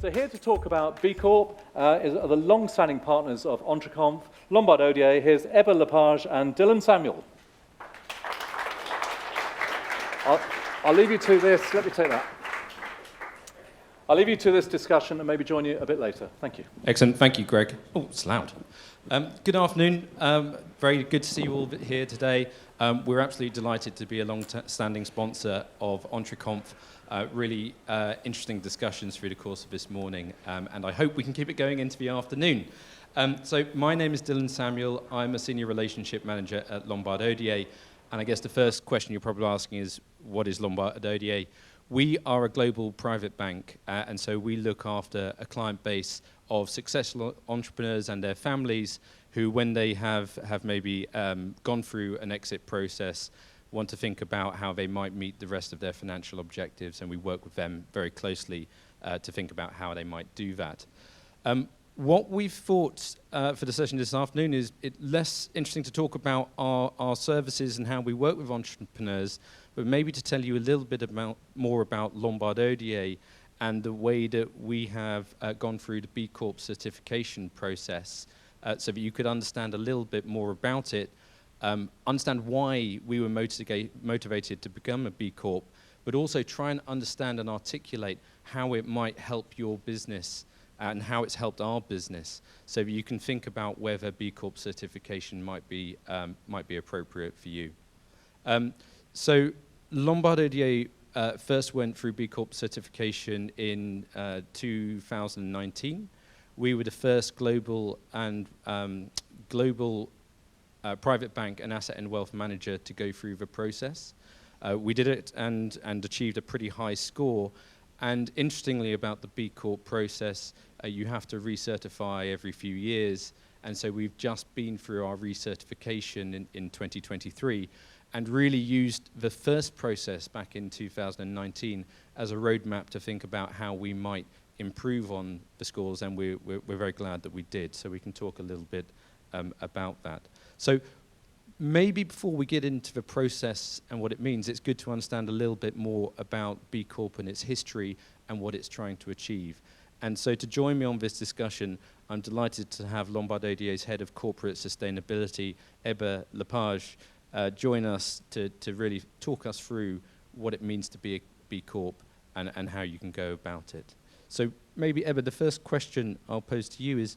So here to talk about BCorp are the long-standing partners of EntreConf, Lombard Odier. Here's Ebba, Lepage, and Dylan Samuel. I'll leave you to this. Let me take that. I'll leave you to this discussion and maybe join you a bit later. Thank you. Excellent. Thank you, Greg. Oh, it's loud. Good afternoon. Very good to see you all here today. We're absolutely delighted to be a long-standing sponsor of EntreConf. Really interesting discussions through the course of this morning, and I hope we can keep it going into the afternoon. So my name is Dylan Samuel. I'm a Senior Relationship Manager at Lombard Odier, and I guess the first question you're probably asking is, what is Lombard Odier? We are a global private bank, and so we look after a client base of successful entrepreneurs and their families who, when they have maybe gone through an exit process, want to think about how they might meet the rest of their financial objectives, and we work with them very closely to think about how they might do that. What we've thought for the session this afternoon is less interesting to talk about our services and how we work with entrepreneurs, but maybe to tell you a little bit more about Lombard Odier and the way that we have gone through the B Corp certification process, so that you could understand a little bit more about it, understand why we were motivated to become a B Corp, but also try and understand and articulate how it might help your business and how it's helped our business, so that you can think about whether B Corp certification might be appropriate for you. So Lombard Odier first went through B Corp certification in 2019. We were the first global private bank and asset and wealth manager to go through the process. We did it and achieved a pretty high score. And interestingly about the B Corp process, you have to recertify every few years. And so we've just been through our recertification in 2023 and really used the first process back in 2019 as a roadmap to think about how we might improve on the scores, and we're very glad that we did. So we can talk a little bit about that. So maybe before we get into the process and what it means, it's good to understand a little bit more about B Corp and its history and what it's trying to achieve. And so to join me on this discussion, I'm delighted to have Lombard Odier's Head of Corporate Sustainability, Ebba, Lepage, join us to really talk us through what it means to be a B Corp and how you can go about it. So maybe, Ebba, the first question I'll pose to you is,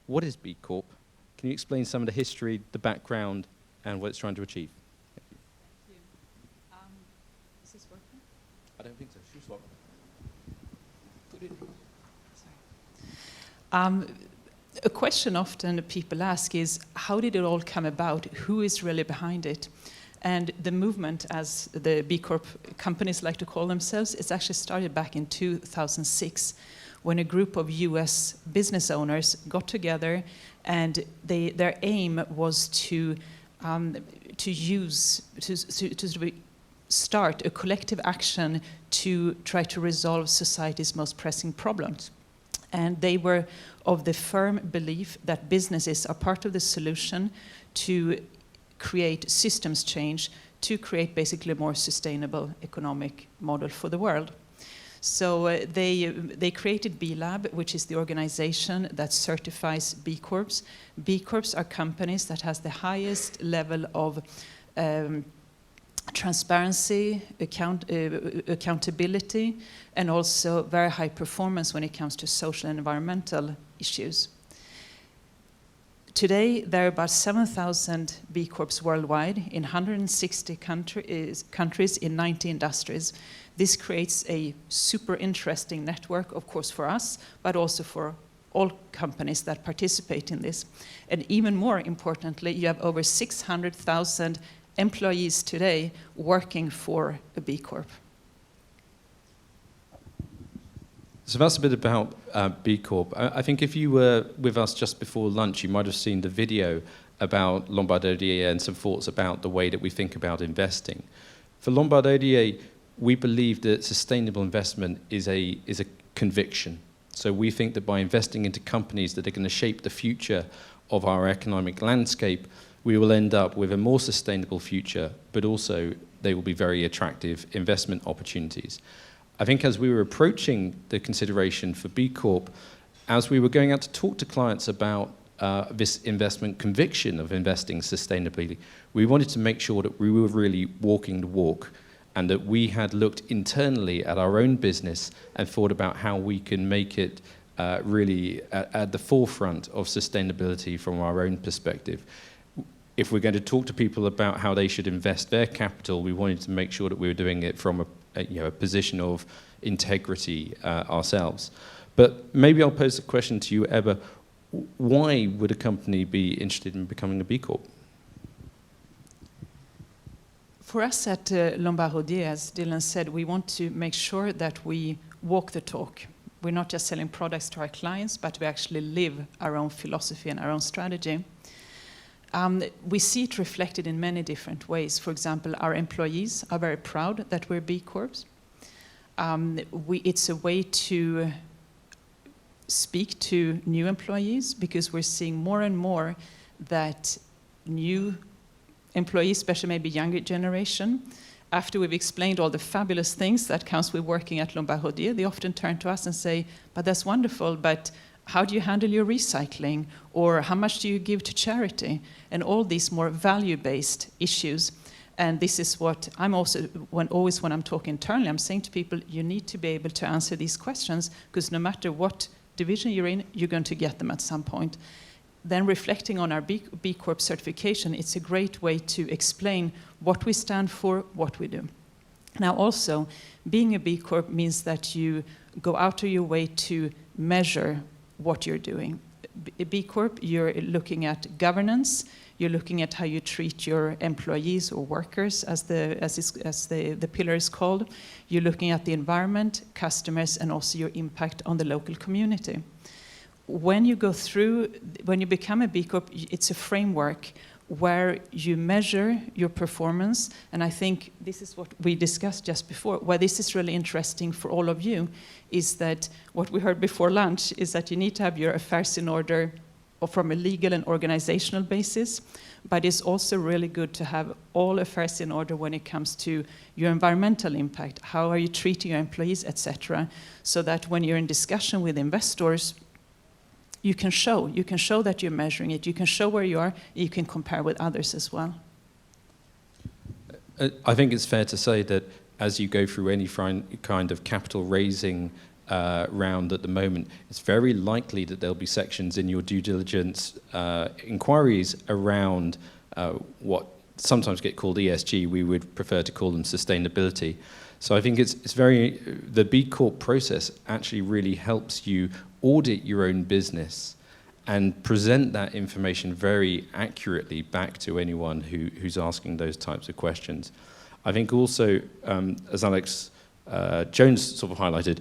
what is B Corp? Can you explain some of the history, the background, and what it's trying to achieve? Thank you. Is this working? I don't think so. Should swap. Put it in. Sorry. A question often people ask is, how did it all come about? Who is really behind it? And the movement, as the B Corp companies like to call themselves, it's actually started back in 2006 when a group of US business owners got together, and their aim was to start a collective action to try to resolve society's most pressing problems. And they were of the firm belief that businesses are part of the solution to create systems change, to create basically a more sustainable economic model for the world. So they created B Lab, which is the organization that certifies B Corps. B Corps are companies that has the highest level of transparency, accountability, and also very high performance when it comes to social and environmental issues. Today, there are about 7,000 B Corps worldwide in 160 countries in 90 industries. This creates a super interesting network, of course, for us, but also for all companies that participate in this. And even more importantly, you have over 600,000 employees today working for a B Corp. So that's a bit about B Corp. I think if you were with us just before lunch, you might have seen the video about Lombard Odier and some thoughts about the way that we think about investing. For Lombard Odier, we believe that sustainable investment is a conviction. So we think that by investing into companies that are going to shape the future of our economic landscape, we will end up with a more sustainable future, but also they will be very attractive investment opportunities. I think as we were approaching the consideration for B Corp, as we were going out to talk to clients about this investment conviction of investing sustainably, we wanted to make sure that we were really walking the walk and that we had looked internally at our own business and thought about how we can make it really at the forefront of sustainability from our own perspective. If we're going to talk to people about how they should invest their capital, we wanted to make sure that we were doing it from a position of integrity ourselves. But maybe I'll pose a question to you, Ebba. Why would a company be interested in becoming a B Corp? For us at Lombard Odier, as Dylan said, we want to make sure that we walk the talk. We're not just selling products to our clients, but we actually live our own philosophy and our own strategy. We see it reflected in many different ways. For example, our employees are very proud that we're B Corps. It's a way to speak to new employees because we're seeing more and more that new employees, especially maybe younger generation, after we've explained all the fabulous things that comes with working at Lombard Odier, they often turn to us and say, but that's wonderful, but how do you handle your recycling? Or how much do you give to charity? And all these more value-based issues. And this is what I'm also, always when I'm talking internally, I'm saying to people, you need to be able to answer these questions, because no matter what division you're in, you're going to get them at some point. Then reflecting on our B Corp certification, it's a great way to explain what we stand for, what we do. Now also, being a B Corp means that you go out of your way to measure what you're doing. A B Corp, you're looking at governance, you're looking at how you treat your employees or workers, as the pillar is called. You're looking at the environment, customers, and also your impact on the local community. When you become a B Corp, it's a framework where you measure your performance, and I think this is what we discussed just before. Why this is really interesting for all of you is that what we heard before lunch is that you need to have your affairs in order from a legal and organizational basis, but it's also really good to have all affairs in order when it comes to your environmental impact. How are you treating your employees, etc., so that when you're in discussion with investors, you can show that you're measuring it, you can show where you are, you can compare with others as well. I think it's fair to say that as you go through any kind of capital raising round at the moment, it's very likely that there'll be sections in your due diligence inquiries around what sometimes get called ESG. We would prefer to call them sustainability. So I think the B Corp process actually really helps you audit your own business and present that information very accurately back to anyone who's asking those types of questions. I think also, as Alex Jones sort of highlighted,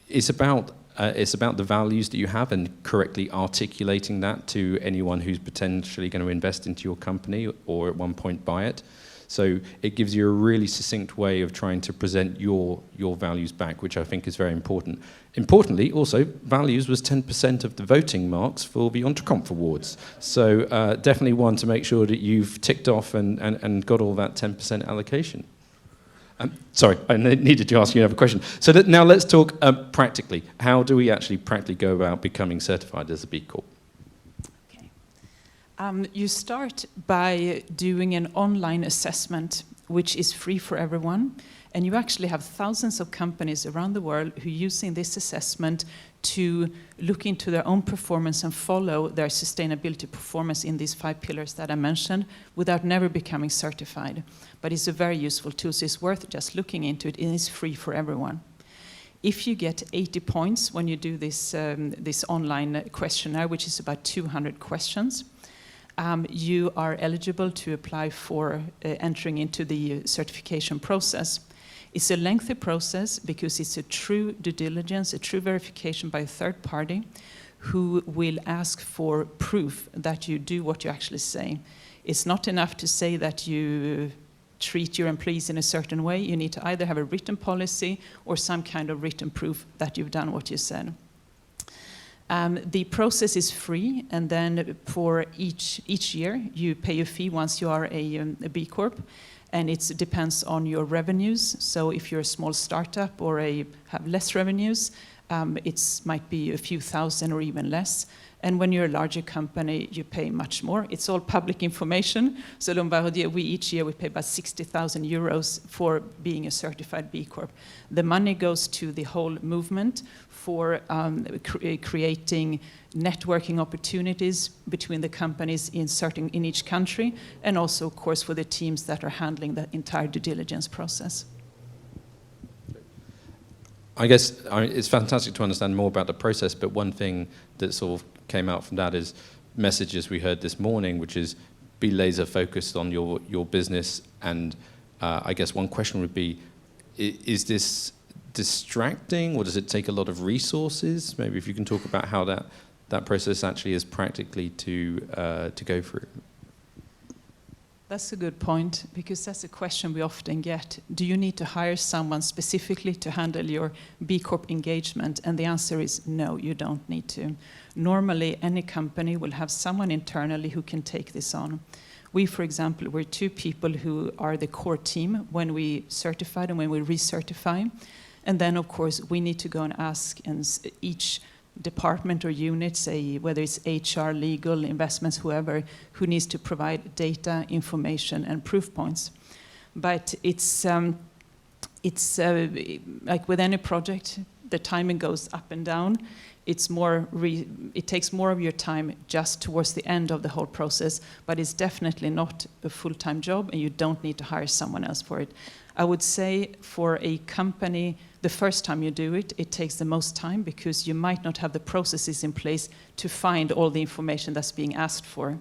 it's about the values that you have and correctly articulating that to anyone who's potentially going to invest into your company or at one point buy it. So it gives you a really succinct way of trying to present your values back, which I think is very important. Importantly, also, values was 10% of the voting marks for the EntreConf Awards. So definitely one to make sure that you've ticked off and got all that 10% allocation. Sorry, I needed to ask you another question. So now let's talk practically. How do we actually practically go about becoming certified as a B Corp? You start by doing an online assessment, which is free for everyone. And you actually have thousands of companies around the world who are using this assessment to look into their own performance and follow their sustainability performance in these 5 pillars that I mentioned without never becoming certified. But it's a very useful tool, so it's worth just looking into it, and it's free for everyone. If you get 80 points when you do this online questionnaire, which is about 200 questions, you are eligible to apply for entering into the certification process. It's a lengthy process because it's a true due diligence, a true verification by a third party who will ask for proof that you do what you actually say. It's not enough to say that you treat your employees in a certain way. You need to either have a written policy or some kind of written proof that you've done what you said. The process is free, and then for each year you pay a fee once you are a B Corp, and it depends on your revenues. So if you're a small startup or have less revenues, it might be a few thousand or even less. And when you're a larger company, you pay much more. It's all public information. So Lombard, each year we pay about 60,000 euros for being a certified B Corp. The money goes to the whole movement for creating networking opportunities between the companies in each country, and also, of course, for the teams that are handling the entire due diligence process. I guess it's fantastic to understand more about the process, but one thing that sort of came out from that is messages we heard this morning, which is be laser focused on your business. And I guess one question would be, is this distracting, or does it take a lot of resources? Maybe if you can talk about how that process actually is practically to go through. That's a good point, because that's a question we often get. Do you need to hire someone specifically to handle your B Corp engagement? And the answer is no, you don't need to. Normally, any company will have someone internally who can take this on. We, for example, we're 2 people who are the core team when we certify and when we recertify. And then, of course, we need to go and ask each department or unit, say whether it's HR, legal, investments, whoever, who needs to provide data, information, and proof points. But it's like with any project, the timing goes up and down. It takes more of your time just towards the end of the whole process, but it's definitely not a full-time job, and you don't need to hire someone else for it. I would say for a company, the first time you do it, it takes the most time, because you might not have the processes in place to find all the information that's being asked for.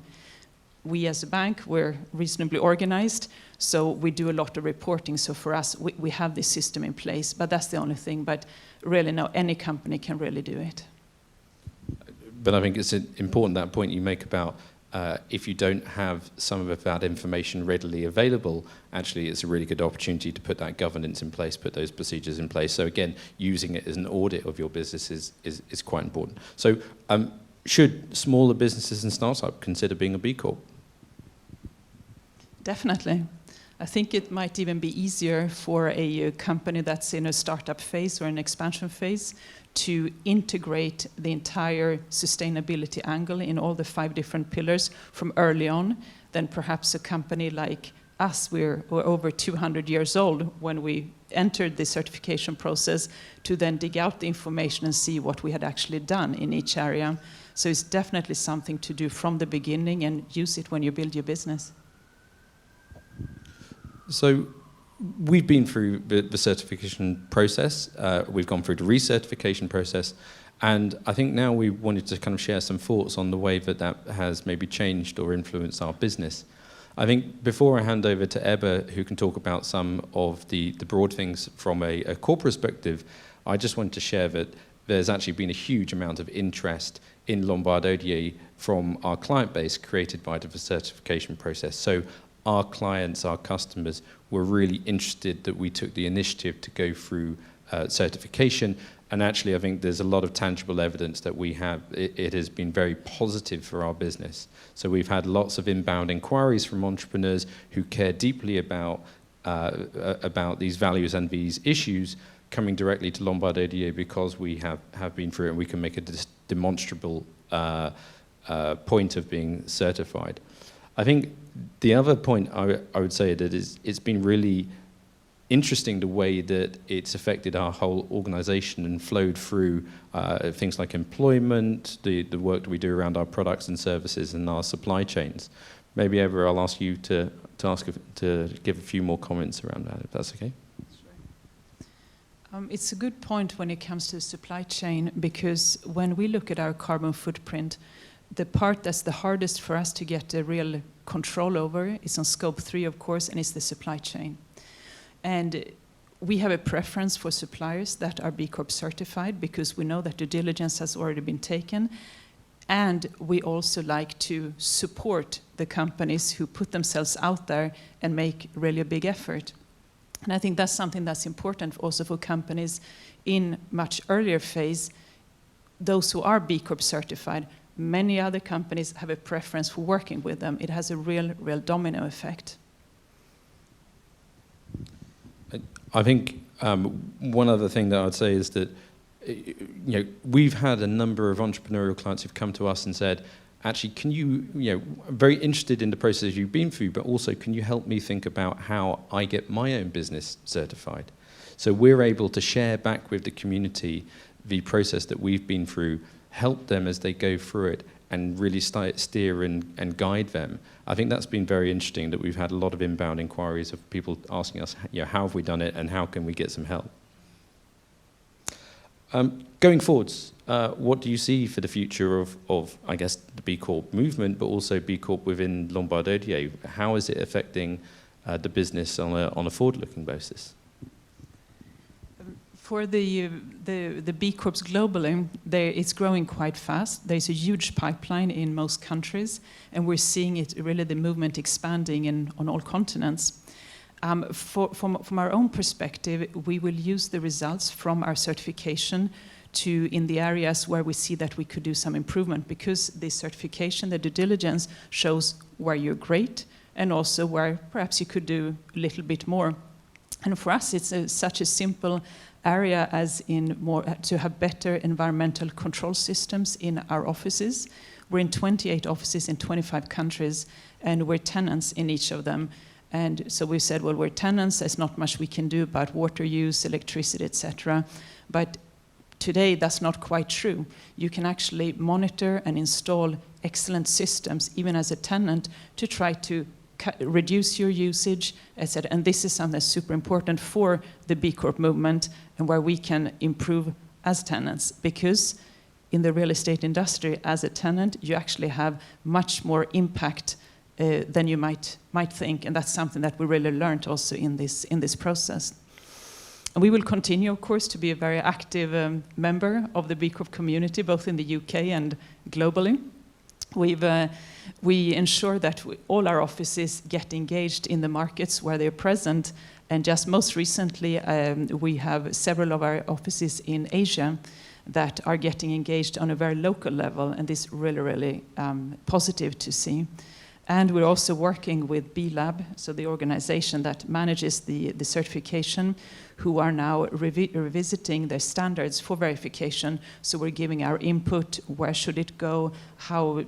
We as a bank, we're reasonably organized, so we do a lot of reporting. So for us, we have this system in place, but that's the only thing. But really, no, any company can really do it. But I think it's important, that point you make about if you don't have some of that information readily available, actually it's a really good opportunity to put that governance in place, put those procedures in place. So again, using it as an audit of your business is quite important. So should smaller businesses and startups consider being a B Corp? Definitely. I think it might even be easier for a company that's in a startup phase or an expansion phase to integrate the entire sustainability angle in all the 5 different pillars from early on than perhaps a company like us. We're over 200 years old when we entered the certification process, to then dig out the information and see what we had actually done in each area. So it's definitely something to do from the beginning and use it when you build your business. So we've been through the certification process, we've gone through the recertification process, and I think now we wanted to kind of share some thoughts on the way that has maybe changed or influenced our business. I think before I hand over to Ebba, who can talk about some of the broad things from a core perspective, I just wanted to share that there's actually been a huge amount of interest in Lombard Odier from our client base created by the certification process. So our clients, our customers, were really interested that we took the initiative to go through certification. And actually, I think there's a lot of tangible evidence that we have. It has been very positive for our business. So we've had lots of inbound inquiries from entrepreneurs who care deeply about these values and these issues, coming directly to Lombard Odier because we have been through it, and we can make a demonstrable point of being certified. I think the other point I would say that it's been really interesting the way that it's affected our whole organization and flowed through things like employment, the work that we do around our products and services and our supply chains. Maybe, Ebba, I'll ask you to give a few more comments around that, if that's okay. It's a good point when it comes to supply chain, because when we look at our carbon footprint, the part that's the hardest for us to get a real control over is on scope 3, of course, and it's the supply chain. And we have a preference for suppliers that are B Corp certified, because we know that due diligence has already been taken. And we also like to support the companies who put themselves out there and make really a big effort. And I think that's something that's important also for companies in much earlier phase, those who are B Corp certified. Many other companies have a preference for working with them. It has a real domino effect. I think one other thing that I'd say is that we've had a number of entrepreneurial clients who've come to us and said, actually, can you, I'm very interested in the process you've been through, but also can you help me think about how I get my own business certified? So we're able to share back with the community the process that we've been through, help them as they go through it, and really steer and guide them. I think that's been very interesting, that we've had a lot of inbound inquiries of people asking us, how have we done it and how can we get some help? Going forwards, what do you see for the future of, I guess, the B Corp movement, but also B Corp within Lombard Odier? How is it affecting the business on a forward-looking basis? For the B Corps globally, it's growing quite fast. There's a huge pipeline in most countries, and we're seeing it really, the movement expanding on all continents. From our own perspective, we will use the results from our certification in the areas where we see that we could do some improvement, because the certification, the due diligence, shows where you're great and also where perhaps you could do a little bit more. And for us, it's such a simple area as to have better environmental control systems in our offices. We're in 28 offices in 25 countries, and we're tenants in each of them. And so we said, well, we're tenants, there's not much we can do about water use, electricity, etc. But today, that's not quite true. You can actually monitor and install excellent systems, even as a tenant, to try to reduce your usage, etc. And this is something that's super important for the B Corp movement, and where we can improve as tenants, because in the real estate industry, as a tenant, you actually have much more impact than you might think, and that's something that we really learned also in this process. And we will continue, of course, to be a very active member of the B Corp community, both in the UK and globally. We ensure that all our offices get engaged in the markets where they're present, and just most recently, we have several of our offices in Asia that are getting engaged on a very local level, and this is really, really positive to see. And we're also working with B-Lab, so the organization that manages the certification, who are now revisiting their standards for verification. So we're giving our input, where should it go, how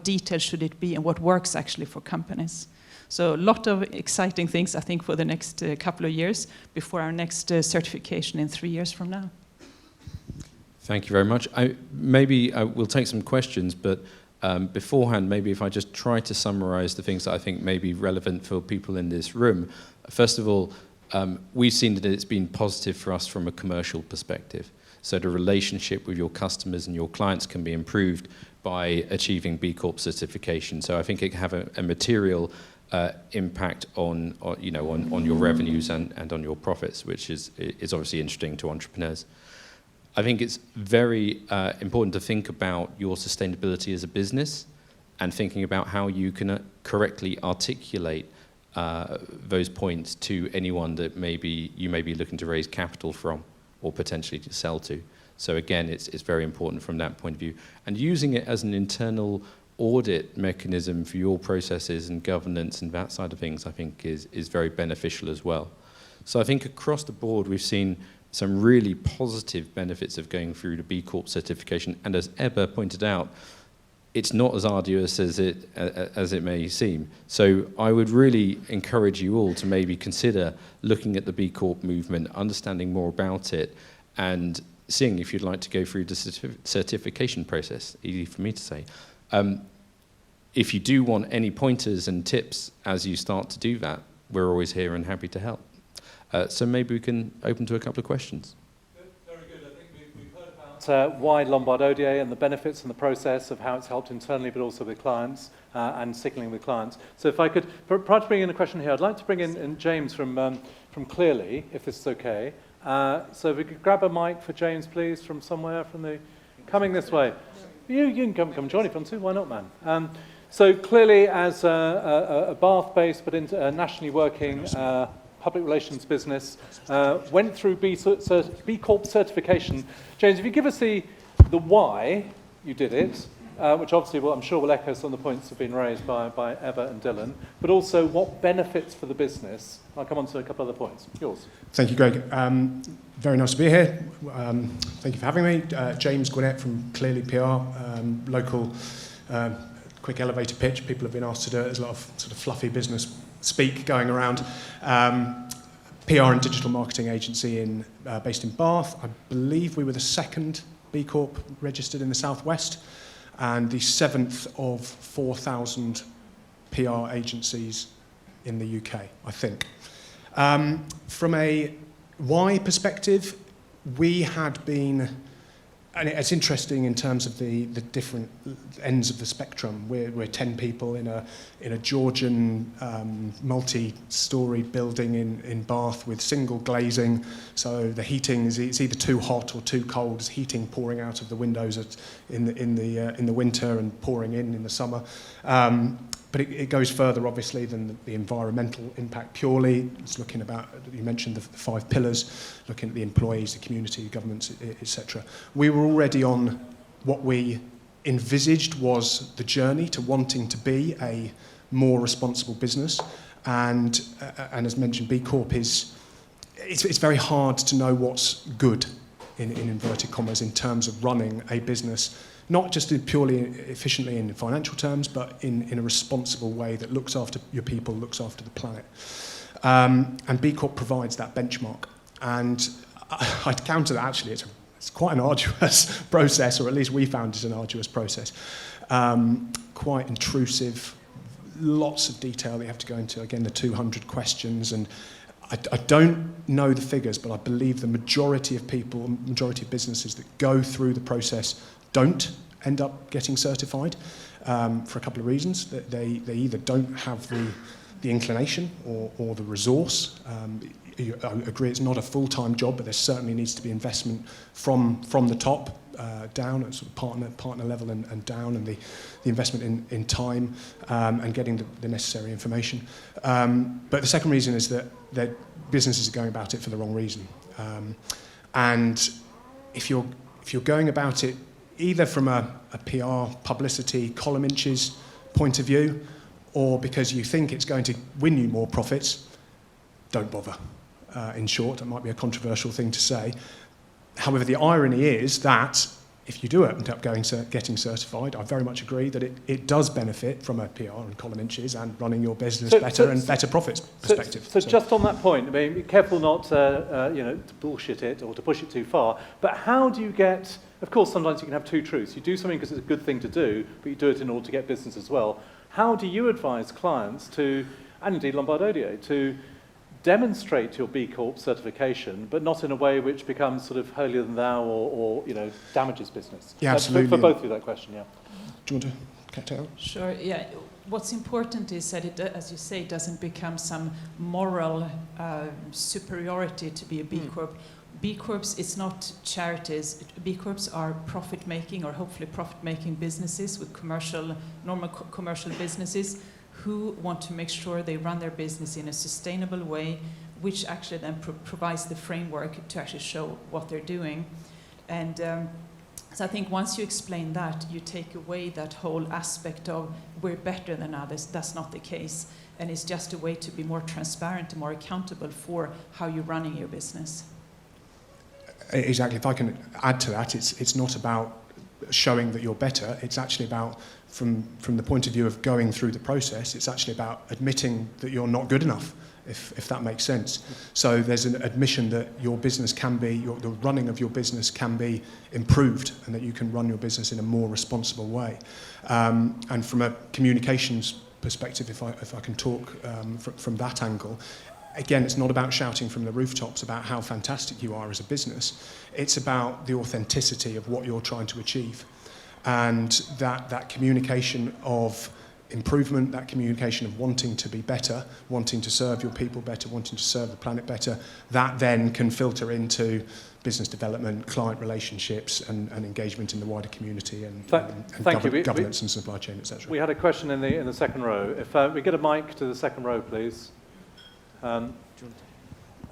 detailed should it be, and what works actually for companies. So a lot of exciting things, I think, for the next couple of years, before our next certification in 3 years from now. Thank you very much. Maybe we'll take some questions, but beforehand, maybe if I just try to summarize the things that I think may be relevant for people in this room. First of all, we've seen that it's been positive for us from a commercial perspective. So the relationship with your customers and your clients can be improved by achieving B Corp certification. So I think it can have a material impact on your revenues and on your profits, which is obviously interesting to entrepreneurs. I think it's very important to think about your sustainability as a business, and thinking about how you can correctly articulate those points to anyone that you may be looking to raise capital from, or potentially to sell to. So again, it's very important from that point of view. And using it as an internal audit mechanism for your processes and governance and that side of things, I think is very beneficial as well. So I think across the board, we've seen some really positive benefits of going through the B Corp certification. And as Ebba pointed out, it's not as arduous as it may seem. So I would really encourage you all to maybe consider looking at the B Corp movement, understanding more about it, and seeing if you'd like to go through the certification process. Easy for me to say. If you do want any pointers and tips as you start to do that, we're always here and happy to help. So maybe we can open to a couple of questions. Very good. I think we've heard about why Lombard Odier and the benefits and the process of how it's helped internally, but also with clients and signaling with clients. So if I could, prior to bringing in a question here, I'd like to bring in James from Clearly, if this is okay. So if we could grab a mic for James, please, from somewhere, coming this way. You can come join if you want to. Why not, man? So Clearly, as a Bath-based but nationally working public relations business, went through B Corp certification. James, if you give us the why you did it, which obviously I'm sure will echo some of the points that have been raised by Ebba and Dylan, but also what benefits for the business. I'll come on to a couple other points. Yours. Thank you, Greg. Very nice to be here. Thank you for having me. James Gwinnett from Clearly PR, local quick elevator pitch. People have been asked to do it. There's a lot of sort of fluffy business speak going around. PR and digital marketing agency based in Bath. I believe we were the second BCorp registered in the Southwest and the 7th of 4,000 PR agencies in the UK, I think. From a why perspective, we had been, and it's interesting in terms of the different ends of the spectrum. We're 10 people in a Georgian multi-storey building in Bath with single glazing. So the heating it's either too hot or too cold. There's heating pouring out of the windows in the winter and pouring in the summer. But it goes further, obviously, than the environmental impact purely. It's looking about, you mentioned the 5 pillars, looking at the employees, the community, governments, etc. We were already on what we envisaged was the journey to wanting to be a more responsible business. And as mentioned, BCorp it's very hard to know what's good, in inverted commas, in terms of running a business, not just purely efficiently in financial terms, but in a responsible way that looks after your people, looks after the planet. And BCorp provides that benchmark. And I'd counter that, actually, it's quite an arduous process, or at least we found it an arduous process. Quite intrusive, lots of detail that you have to go into. Again, the 200 questions. And I don't know the figures, but I believe the majority of people, majority of businesses that go through the process don't end up getting certified for a couple of reasons. That they either don't have the inclination or the resource. I agree it's not a full-time job, but there certainly needs to be investment from the top down at sort of partner level and down, and the investment in time and getting the necessary information. But the second reason is that businesses are going about it for the wrong reason. And if you're going about it either from a PR, publicity, column inches point of view, or because you think it's going to win you more profits, don't bother. In short, that might be a controversial thing to say. However, the irony is that if you do end up getting certified, I very much agree that it does benefit from a PR and column inches and running your business better and better profits perspective. So just on that point, I mean, be careful not to bullshit it or to push it too far. But how do you get? Of course, sometimes you can have two truths. You do something because it's a good thing to do, but you do it in order to get business as well. How do you advise clients to, and indeed Lombard Odier, to demonstrate your BCorp certification, but not in a way which becomes sort of holier than thou or damages business? Yeah, absolutely. For both of you, that question, yeah. Do you want to cut it out? Sure, yeah. What's important is that it, as you say, doesn't become some moral superiority to be a B Corp. B Corps, it's not charities. B Corps are profit-making or hopefully profit-making businesses with normal commercial businesses who want to make sure they run their business in a sustainable way, which actually then provides the framework to actually show what they're doing. And so I think once you explain that, you take away that whole aspect of we're better than others. That's not the case. And it's just a way to be more transparent and more accountable for how you're running your business. Exactly. If I can add to that, it's not about showing that you're better. It's actually about, from the point of view of going through the process, it's actually about admitting that you're not good enough, if that makes sense. So there's an admission that your business can be, the running of your business can be improved, and that you can run your business in a more responsible way. And from a communications perspective, if I can talk from that angle, again, it's not about shouting from the rooftops about how fantastic you are as a business. It's about the authenticity of what you're trying to achieve. And that communication of improvement, that communication of wanting to be better, wanting to serve your people better, wanting to serve the planet better, that then can filter into business development, client relationships, and engagement in the wider community and governance and supply chain, etc. We had a question in the second row. If we get a mic to the second row, please. And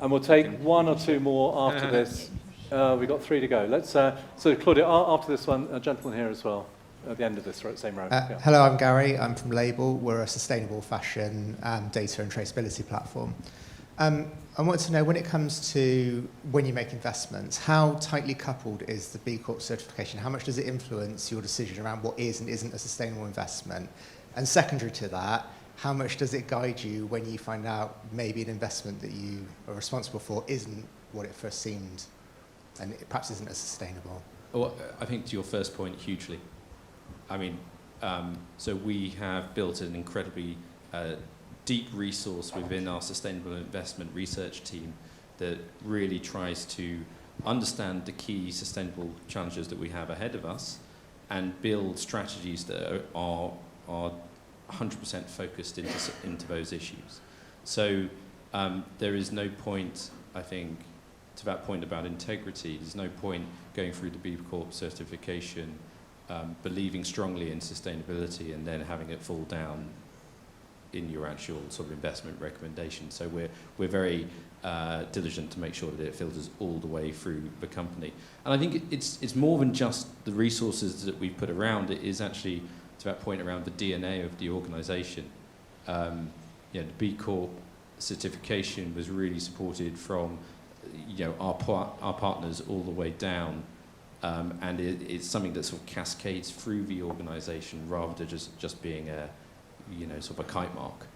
we'll take one or two more after this. We've got 3 to go. Let's so Claudia, after this one, a gentleman here as well. at the end of this same row. Hello, I'm Gary. I'm from Label. We're a sustainable fashion data and traceability platform. I want to know, when it comes to when you make investments, how tightly coupled is the B Corp certification? How much does it influence your decision around what is and isn't a sustainable investment? And secondary to that, how much does it guide you when you find out maybe an investment that you are responsible for isn't what it first seemed and it perhaps isn't as sustainable? Well, I think to your first point, hugely. I mean, so we have built an incredibly deep resource within our sustainable investment research team that really tries to understand the key sustainable challenges that we have ahead of us and build strategies that are 100% focused into those issues. So there is no point, I think, to that point about integrity, there's no point going through the B Corp certification, believing strongly in sustainability and then having it fall down in your actual sort of investment recommendation. So we're very diligent to make sure that it filters all the way through the company. And I think it's more than just the resources that we put around it, is actually to that point around the DNA of the organisation. The B Corp certification was really supported from our partners all the way down, and it's something that sort of cascades through the organisation rather than just being a sort of a kite mark.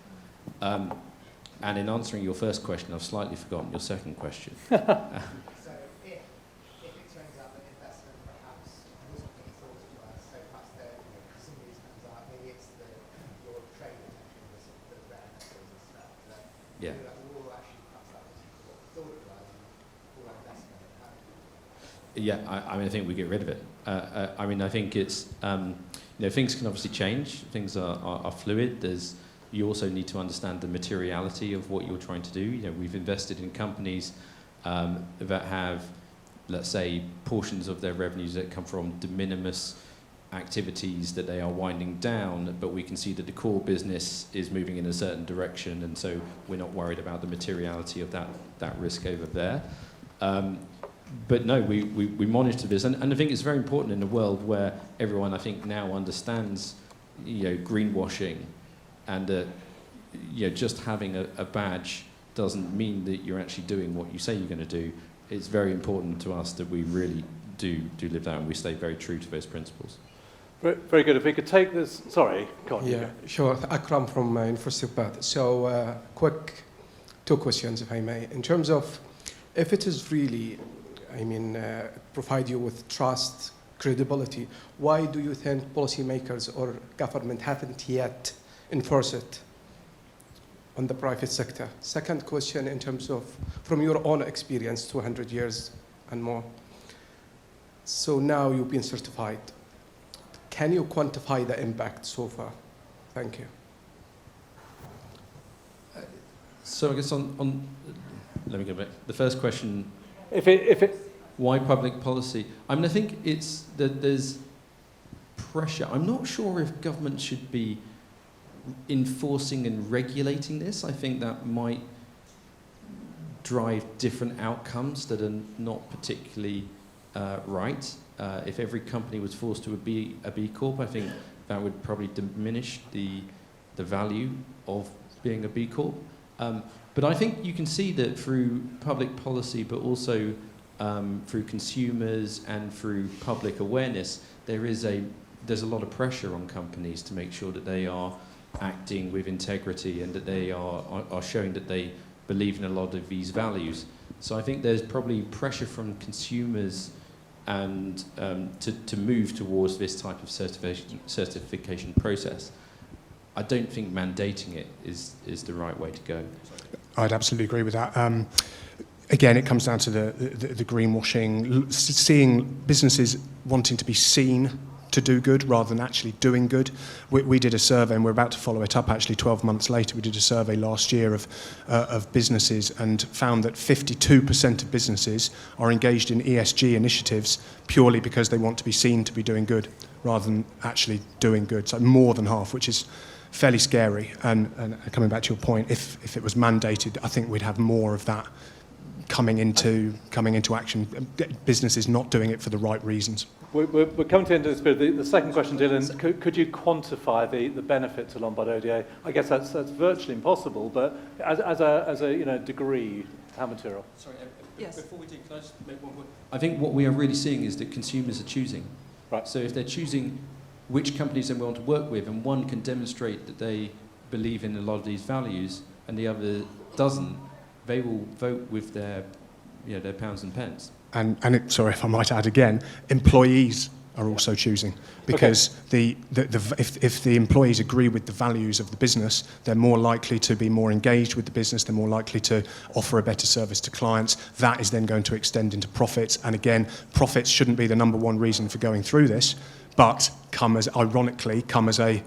And in answering your first question, I've slightly forgotten your second question. So if it turns out that investment perhaps wasn't what you thought it was, so perhaps for some reason comes out, maybe it's your trade attention, the rare metals and stuff, that all actually perhaps that wasn't what we thought it was, all our investment. Yeah, I mean, I think we get rid of it. I mean, I think it's, things can obviously change. Things are fluid. You also need to understand the materiality of what you're trying to do. We've invested in companies that have, let's say, portions of their revenues that come from de minimis activities that they are winding down, but we can see that the core business is moving in a certain direction, and so we're not worried about the materiality of that risk over there. But no, we monitor this, and I think it's very important in a world where everyone, I think, now understands, greenwashing, and just having a badge doesn't mean that you're actually doing what you say you're going to do. It's very important to us that we really do live that, and we stay very true to those principles. Very, very good. If we could take this, sorry, go on. Yeah, sure. Akram from University of Bath. So, quick 2 questions, if I may. In terms of, if it is really, provide you with trust, credibility, why do you think policymakers or government haven't yet enforced it on the private sector? Second question, in terms of, from your own experience, 200 years and more, so now you've been certified. Can you quantify the impact so far? Thank you. So I guess on let me go back. The first question, If it why public policy? I mean, I think it's that there's pressure. I'm not sure if government should be enforcing and regulating this. I think that might drive different outcomes that are not particularly right. If every company was forced to be a B Corp, I think that would probably diminish the value of being a B Corp. But I think you can see that through public policy, but also through consumers and through public awareness, there's a lot of pressure on companies to make sure that they are acting with integrity and that they are showing that they believe in a lot of these values. So I think there's probably pressure from consumers and to move towards this type of certification process. I don't think mandating it is the right way to go. I'd absolutely agree with that. Again, it comes down to the greenwashing, seeing businesses wanting to be seen to do good rather than actually doing good. We did a survey, and we're about to follow it up actually 12 months later. We did a survey last year of businesses and found that 52% of businesses are engaged in ESG initiatives purely because they want to be seen to be doing good rather than actually doing good. So more than half, which is fairly scary. And coming back to your point, if it was mandated, I think we'd have more of that coming into action. Business is not doing it for the right reasons. We're coming to the end of this bit. The second question, Dylan, could you quantify the benefit to Lombard Odier? I guess that's virtually impossible, but as a degree, how material? Sorry, Yes. before we do, can I just make one point? I think what we are really seeing is that consumers are choosing. Right. So if they're choosing which companies they want to work with, and one can demonstrate that they believe in a lot of these values, and the other doesn't, they will vote with their pounds and pence. Sorry if I might add again, employees are also choosing, because if the employees agree with the values of the business, they're more likely to be more engaged with the business, they're more likely to offer a better service to clients. That is then going to extend into profits, and again, profits shouldn't be the number one reason for going through this, but ironically come as a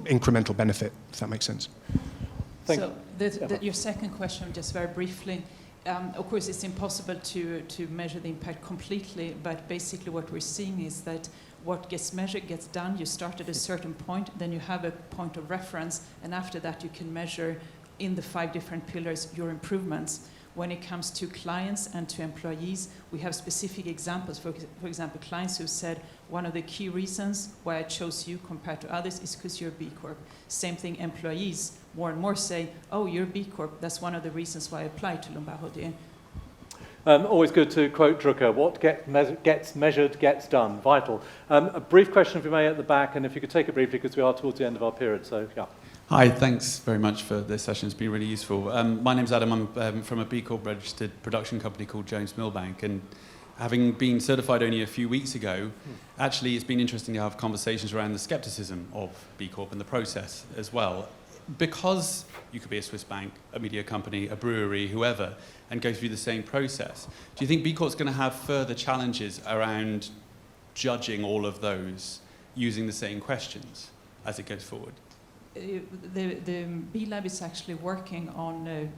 incremental benefit, if that makes sense. So your second question, just very briefly, of course it's impossible to measure the impact completely, but basically what we're seeing is that what gets measured gets done. You start at a certain point, then you have a point of reference, and after that you can measure in the 5 different pillars your improvements. When it comes to clients and to employees, we have specific examples. For example, clients who said, one of the key reasons why I chose you compared to others is because you're B Corp. Same thing, employees more and more say, oh, you're B Corp. That's one of the reasons why I applied to Lombard Odier. Always good to quote Drucker, what gets measured gets done, vital. A brief question, if you may, at the back, and if you could take it briefly, because we are towards the end of our period, so yeah. Hi, thanks very much for this session. It's been really useful. My name's Adam. I'm from a B Corp registered production company called Jones Millbank, and having been certified only a few weeks ago, actually it's been interesting to have conversations around the skepticism of B Corp and the process as well. Because you could be a Swiss bank, a media company, a brewery, whoever, and go through the same process, do you think B Corp's going to have further challenges around judging all of those using the same questions as it goes forward? The B Lab is actually working on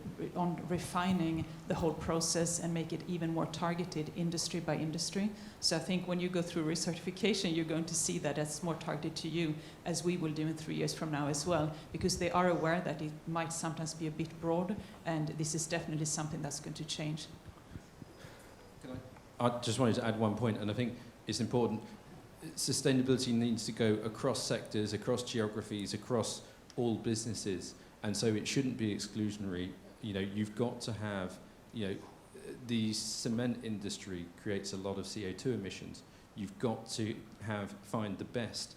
refining the whole process and make it even more targeted industry by industry. So I think when you go through recertification, you're going to see that it's more targeted to you, as we will do in 3 years from now as well, because they are aware that it might sometimes be a bit broad, and this is definitely something that's going to change. I just wanted to add one point, and I think it's important. Sustainability needs to go across sectors, across geographies, across all businesses, and so it shouldn't be exclusionary. You've got to have, the cement industry creates a lot of CO2 emissions. You've got to find the best,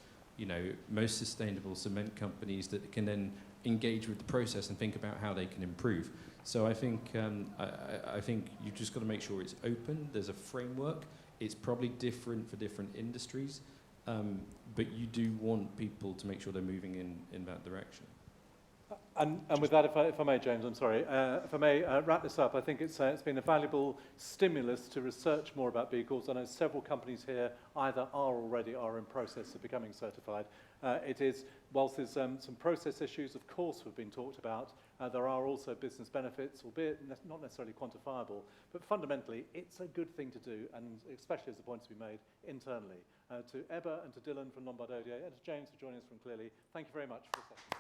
most sustainable cement companies that can then engage with the process and think about how they can improve. So I think you've just got to make sure it's open. There's a framework. It's probably different for different industries, but you do want people to make sure they're moving in that direction. And with that, if I may, James, I'm sorry, if I may wrap this up, I think it's been a valuable stimulus to research more about B Corps. I know several companies here either are already or are in process of becoming certified. It is, whilst there's some process issues, of course, have been talked about, there are also business benefits, albeit not necessarily quantifiable, but fundamentally, it's a good thing to do, and especially as a point to be made internally. To Ebba and to Dylan from Lombard Odier, and to James for joining us from Clearly, thank you very much for the session.